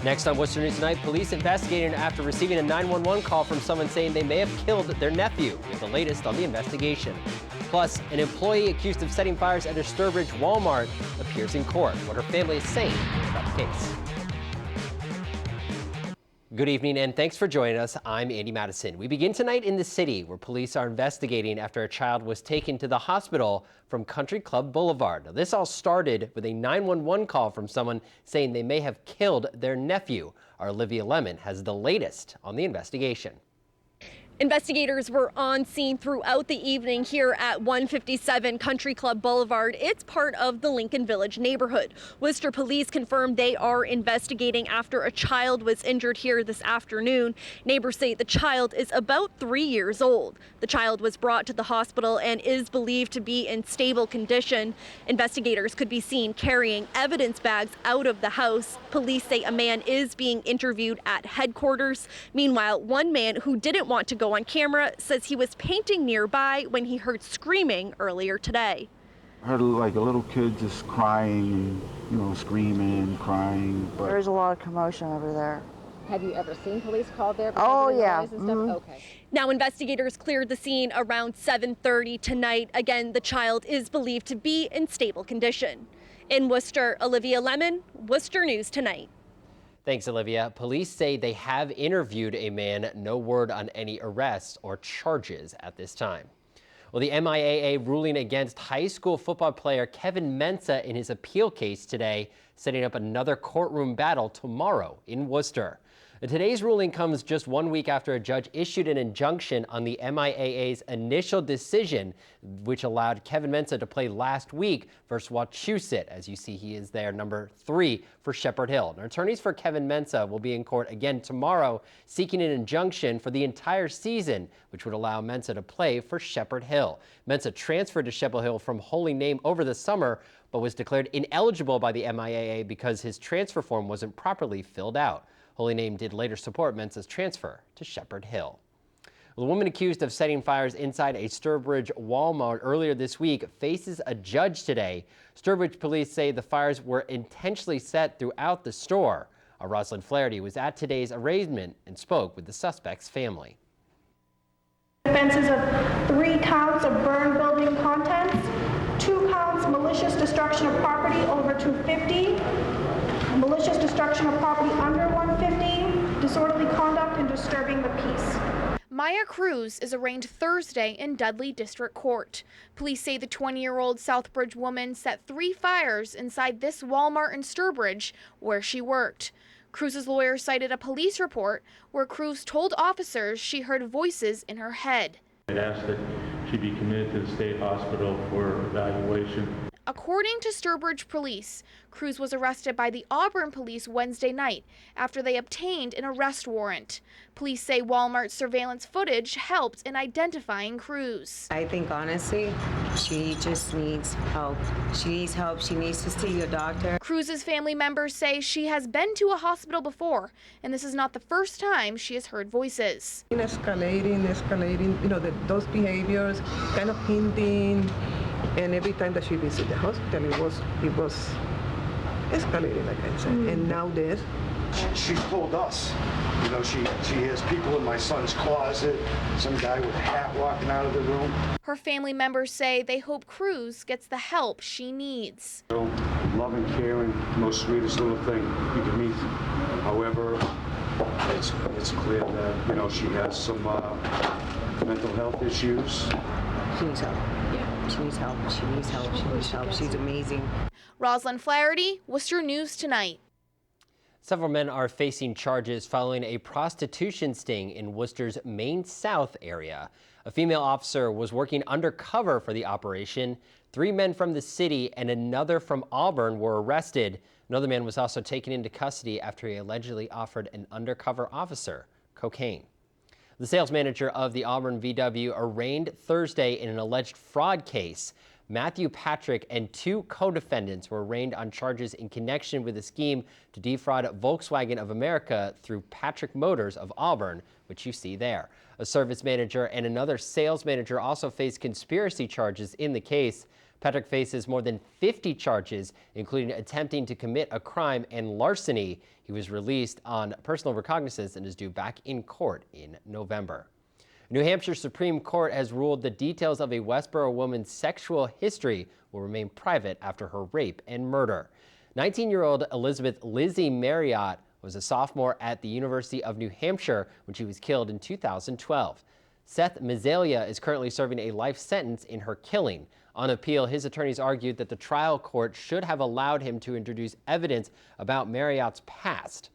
Next on Worcester News Tonight, police investigating after receiving a 911 call from someone saying they may have killed their nephew. We have the latest on the investigation. Plus, an employee accused of setting fires at a Sturbridge Walmart appears in court. What her family is saying about the case. Good evening and thanks for joining us. I'm Andy Madison. We begin tonight in the city where police are investigating after a child was taken to the hospital from Country Club Boulevard. Now, this all started with a 911 call from someone saying they may have killed their nephew. Our Olivia Lemon has the latest on the investigation. Investigators were on scene throughout the evening here at 157 Country Club Boulevard. It's part of the Lincoln Village neighborhood. Worcester police confirmed they are investigating after a child was injured here this afternoon. Neighbors say the child is about 3 years old. The child was brought to the hospital and is believed to be in stable condition. Investigators could be seen carrying evidence bags out of the house. Police say a man is being interviewed at headquarters. Meanwhile, one man who didn't want to go on camera says he was painting nearby when he heard screaming earlier today. I heard like a little kid just crying, screaming, crying. But there's a lot of commotion over there. Have you ever seen police called there? Oh, yeah. Okay. Now investigators cleared the scene around 7:30 tonight. Again, the child is believed to be in stable condition. In Worcester, Olivia Lemon, Worcester News Tonight. Thanks, Olivia. Police say they have interviewed a man. No word on any arrests or charges at this time. Well, the MIAA ruling against high school football player Kevin Mensa in his appeal case today, setting up another courtroom battle tomorrow in Worcester. Today's ruling comes just 1 week after a judge issued an injunction on the MIAA's initial decision, which allowed Kevin Mensa to play last week versus Wachusett. As you see, he is there, number 3 for Shepherd Hill. Now, attorneys for Kevin Mensa will be in court again tomorrow, seeking an injunction for the entire season, which would allow Mensa to play for Shepherd Hill. Mensa transferred to Shepherd Hill from Holy Name over the summer, but was declared ineligible by the MIAA because his transfer form wasn't properly filled out. Holy Name did later support Mensa's transfer to Shepherd Hill. Well, the woman accused of setting fires inside a Sturbridge Walmart earlier this week faces a judge today. Sturbridge police say the fires were intentionally set throughout the store. Rosalind Flaherty was at today's arraignment and spoke with the suspect's family. Offenses of 3 counts of burned building contents, 2 counts malicious destruction of property over 250, malicious destruction of property under 150, disorderly conduct, and disturbing the peace. Maya Cruz is arraigned Thursday in Dudley District Court. Police say the 20-year-old Southbridge woman set 3 fires inside this Walmart in Sturbridge where she worked. Cruz's lawyer cited a police report where Cruz told officers she heard voices in her head. I asked that she be committed to the state hospital for evaluation. According to Sturbridge police, Cruz was arrested by the Auburn police Wednesday night after they obtained an arrest warrant. Police say Walmart's surveillance footage helped in identifying Cruz. I think honestly, she just needs help. She needs help. She needs to see a doctor. Cruz's family members say she has been to a hospital before, and this is not the first time she has heard voices. Escalating, those behaviors, kind of hinting. And every time that she visited the hospital, it was escalating, like I said. And now this. She told us, she has people in my son's closet, some guy with a hat walking out of the room. Her family members say they hope Cruz gets the help she needs. Loving, caring, most sweetest little thing you can meet. However, it's clear that, she has some mental health issues. She needs help. She needs help. She needs help. She needs help. She's amazing. Rosalind Flaherty, Worcester News Tonight. Several men are facing charges following a prostitution sting in Worcester's Main South area. A female officer was working undercover for the operation. 3 men from the city and another from Auburn were arrested. Another man was also taken into custody after he allegedly offered an undercover officer cocaine. The sales manager of the Auburn VW arraigned Thursday in an alleged fraud case. Matthew Patrick and 2 co-defendants were arraigned on charges in connection with a scheme to defraud Volkswagen of America through Patrick Motors of Auburn, which you see there. A service manager and another sales manager also face conspiracy charges in the case. Patrick faces more than 50 charges, including attempting to commit a crime and larceny. He was released on personal recognizance and is due back in court in November. New Hampshire Supreme Court has ruled the details of a Westboro woman's sexual history will remain private after her rape and murder. 19-year-old Elizabeth Lizzi Marriott was a sophomore at the University of New Hampshire when she was killed in 2012. Seth Mazalia is currently serving a life sentence in her killing. On appeal, his attorneys argued that the trial court should have allowed him to introduce evidence about Marriott's past.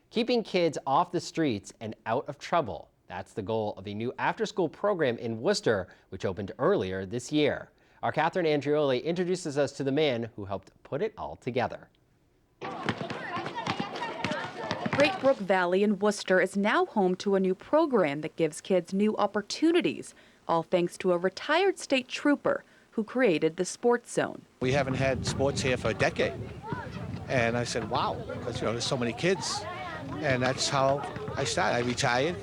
Keeping kids off the streets and out of trouble. That's the goal of a new after-school program in Worcester, which opened earlier this year. Our Catherine Andrioli introduces us to the man who helped put it all together. Great Brook Valley in Worcester is now home to a new program that gives kids new opportunities, all thanks to a retired state trooper who created the sports zone. We haven't had sports here for a decade. And I said, wow, because there's so many kids. And that's how I started. I retired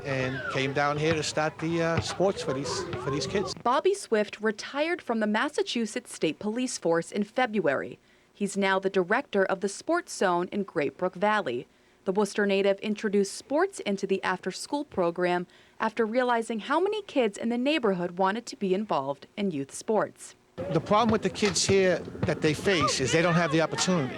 and came down here to start the sports for these kids. Bobby Swift retired from the Massachusetts State Police Force in February. He's now the director of the sports zone in Great Brook Valley. The Worcester native introduced sports into the after-school program after realizing how many kids in the neighborhood wanted to be involved in youth sports. The problem with the kids here that they face is they don't have the opportunity.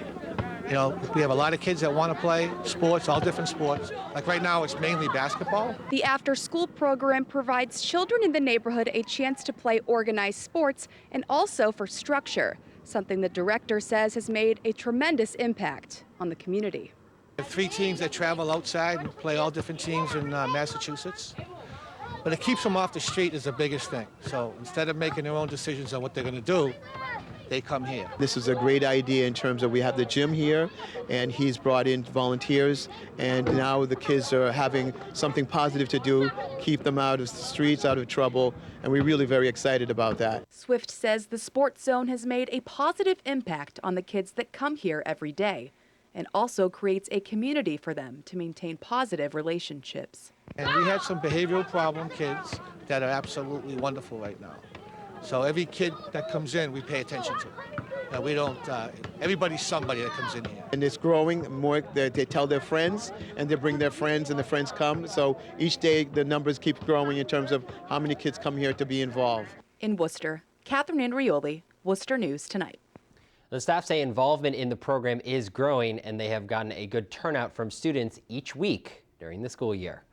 We have a lot of kids that want to play sports, all different sports. Like right now, it's mainly basketball. The after-school program provides children in the neighborhood a chance to play organized sports and also for structure, something the director says has made a tremendous impact on the community. We have 3 teams that travel outside and play all different teams in Massachusetts. But it keeps them off the street is the biggest thing. So instead of making their own decisions on what they're going to do, they come here. This is a great idea in terms of we have the gym here, and he's brought in volunteers, and now the kids are having something positive to do, keep them out of the streets, out of trouble, and we're really very excited about that. Swift says the sports zone has made a positive impact on the kids that come here every day, and also creates a community for them to maintain positive relationships. And we had some behavioral problem kids that are absolutely wonderful right now. So every kid that comes in, we pay attention to. We don't, everybody's somebody that comes in here. And it's growing more, they tell their friends, and they bring their friends, and the friends come. So each day, the numbers keep growing in terms of how many kids come here to be involved. In Worcester, Catherine Andrioli, Worcester News Tonight. The staff say involvement in the program is growing, and they have gotten a good turnout from students each week during the school year.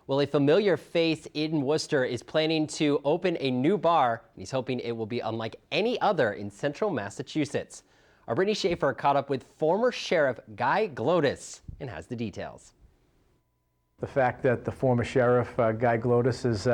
Well, a familiar face in Worcester is planning to open a new bar, and he's hoping it will be unlike any other in central Massachusetts. Our Brittany Schaeffer caught up with former Sheriff Guy Glodis and has the details. The fact that the former Sheriff Guy Glodis is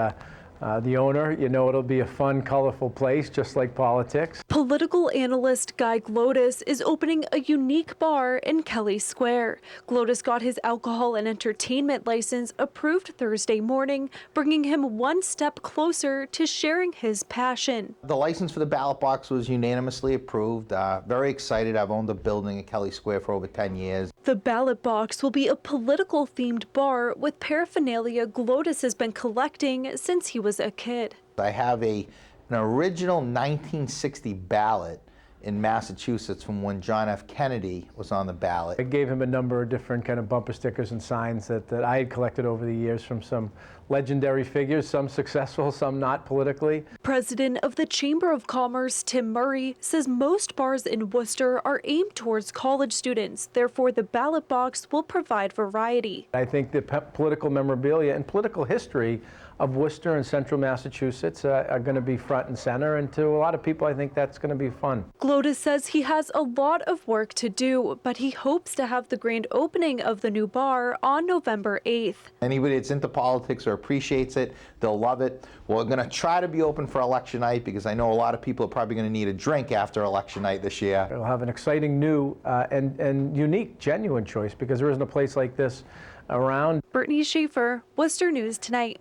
the owner, it'll be a fun, colorful place, just like politics. Political analyst Guy Glodis is opening a unique bar in Kelly Square. Glodis got his alcohol and entertainment license approved Thursday morning, bringing him one step closer to sharing his passion. The license for the ballot box was unanimously approved. Very excited. I've owned a building at Kelly Square for over 10 years. The ballot box will be a political-themed bar with paraphernalia Glodis has been collecting since he was a kid. I have an original 1960 ballot in Massachusetts from when John F. Kennedy was on the ballot. I gave him a number of different kind of bumper stickers and signs that I had collected over the years from some legendary figures, some successful, some not politically. President of the Chamber of Commerce, Tim Murray, says most bars in Worcester are aimed towards college students. Therefore, the ballot box will provide variety. I think the political memorabilia and political history of Worcester and central Massachusetts are going to be front and center, and to a lot of people I think that's going to be fun. Glodis says he has a lot of work to do, but he hopes to have the grand opening of the new bar on November 8th. Anybody that's into politics or appreciates it, they'll love it. We're going to try to be open for election night because I know a lot of people are probably going to need a drink after election night this year. It'll have an exciting new and unique, genuine choice because there isn't a place like this around. Brittany Schaeffer, Worcester News Tonight.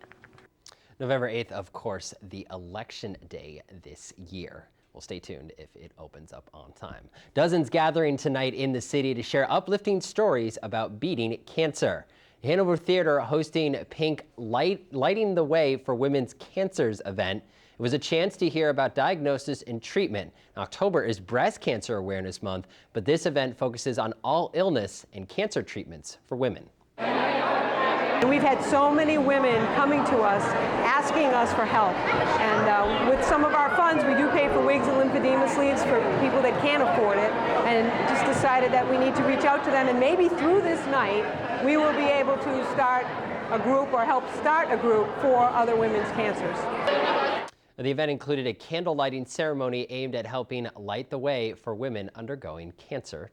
November 8th, of course, the election day this year. Well, stay tuned if it opens up on time. Dozens gathering tonight in the city to share uplifting stories about beating cancer. Hanover Theater hosting Pink Lighting the Way for Women's Cancers event. It was a chance to hear about diagnosis and treatment. October is Breast Cancer Awareness Month, but this event focuses on all illness and cancer treatments for women. We've had so many women coming to us asking us for help, and with some of our funds we do pay for wigs and lymphedema sleeves for people that can't afford it, and just decided that we need to reach out to them, and maybe through this night we will be able to start a group or help start a group for other women's cancers. The event included a candle lighting ceremony aimed at helping light the way for women undergoing cancer.